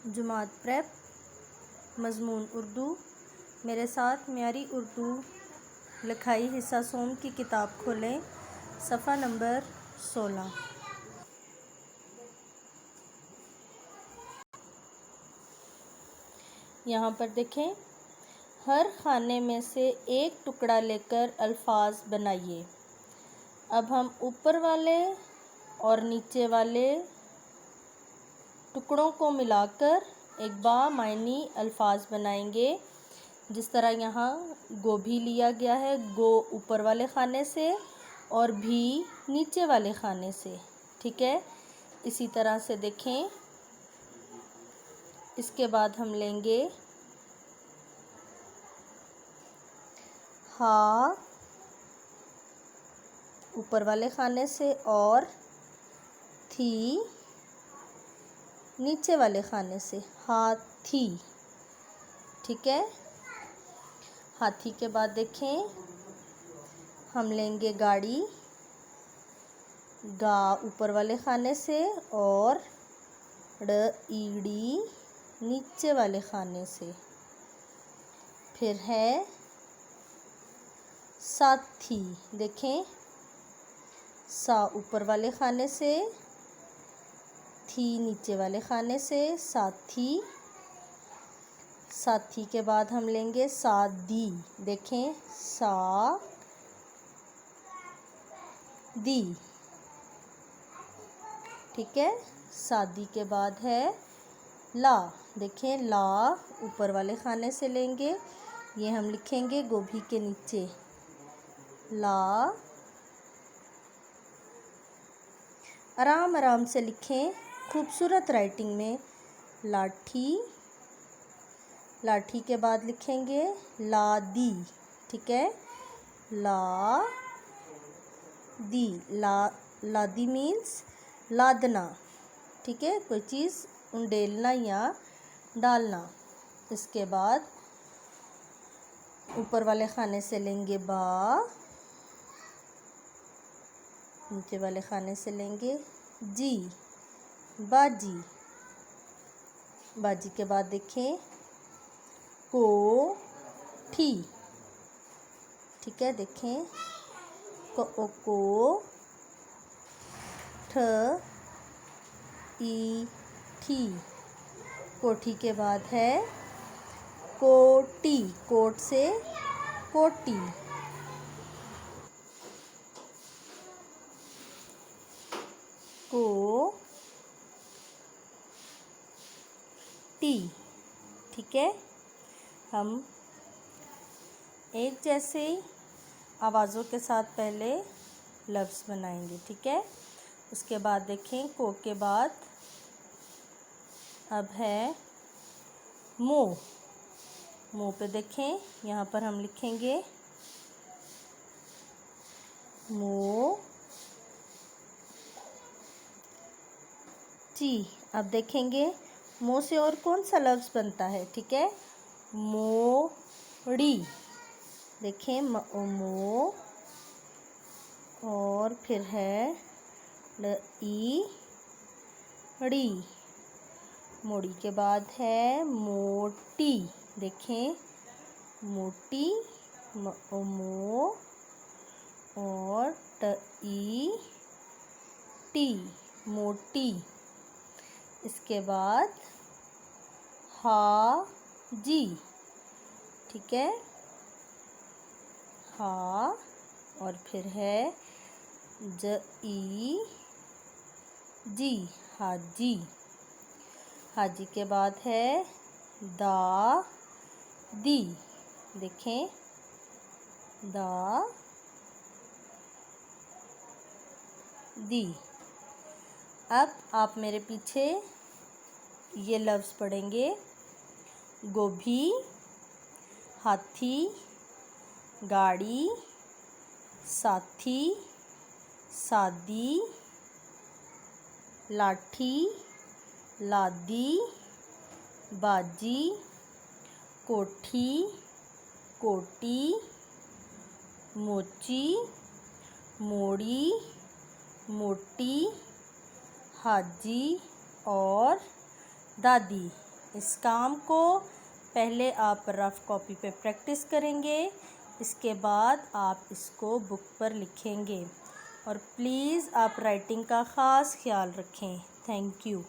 Jamaat prep मज़मून Urdu. मेरे साथ marry Urdu लिखाई हिस्सा सोम की किताब खोलें, सफ़ा नंबर 16। यहाँ पर देखें, हर खाने में से एक टुकड़ा लेकर अल्फाज बनाइए। अब हम ऊपर वाले और नीचे वाले टुकड़ों को मिलाकर एक बामायनी अल्फाज बनाएंगे। जिस तरह यहाँ गोभी लिया गया है, गो ऊपर वाले खाने से और भी नीचे वाले खाने से, ठीक है। इसी तरह से देखें, इसके बाद हम लेंगे हा ऊपर वाले खाने से और थी नीचे वाले खाने से, हाथी, ठीक है। हाथी के बाद देखें, हम लेंगे गाड़ी, गा ऊपर वाले खाने से और ईड़ी नीचे वाले खाने से। फिर है साथी, देखें, सा ऊपर वाले खाने से, थी नीचे वाले खाने से, साथी। साथी के बाद हम लेंगे सादी, देखें, सा दी, ठीक है। सादी के बाद है ला, देखें, ला ऊपर वाले खाने से लेंगे, ये हम लिखेंगे गोभी के नीचे, ला। आराम आराम से लिखें, खूबसूरत राइटिंग में। लाठी, लाठी के बाद लिखेंगे लादी, ठीक है, ला दी, लादी मीन्स लादना, ठीक है, कोई चीज़ उंडेलना या डालना। इसके बाद ऊपर वाले खाने से लेंगे बा, नीचे वाले खाने से लेंगे जी, बाजी। बाजी के बाद देखें कोठी, ठीक है, देखें, को ठ ई ठी, कोठी के बाद है कोटी, कोट से कोटी, को टी, ठीक है। हम एक जैसे आवाज़ों के साथ पहले लफ्ज़ बनाएंगे, ठीक है। उसके बाद देखें, को के बाद अब है मुँह। मुँह पे देखें, यहाँ पर हम लिखेंगे मो ची। अब देखेंगे मुँह से और कौन सा लफ्ज़ बनता है, ठीक है, मोड़ी, देखें, मो, और फिर है ई ड़ी, मोड़ी के बाद है मोटी, देखें, मोटी, मो और टी टी, मोटी। इसके बाद हा जी, ठीक है, हा, और फिर है जी, जी, हाजी। हाजी के बाद है दा दी, देखें, दा दी। अब आप मेरे पीछे ये लफ्ज़ पढ़ेंगे, गोभी, हाथी, गाड़ी, साथी, सादी, लाठी, लादी, बाजी, कोठी, कोटी, मोची, मोड़ी, मोटी, हाजी और दादी। इस काम को पहले आप रफ़ कॉपी पे प्रैक्टिस करेंगे, इसके बाद आप इसको बुक पर लिखेंगे। और प्लीज़ आप राइटिंग का ख़ास ख्याल रखें। Thank you.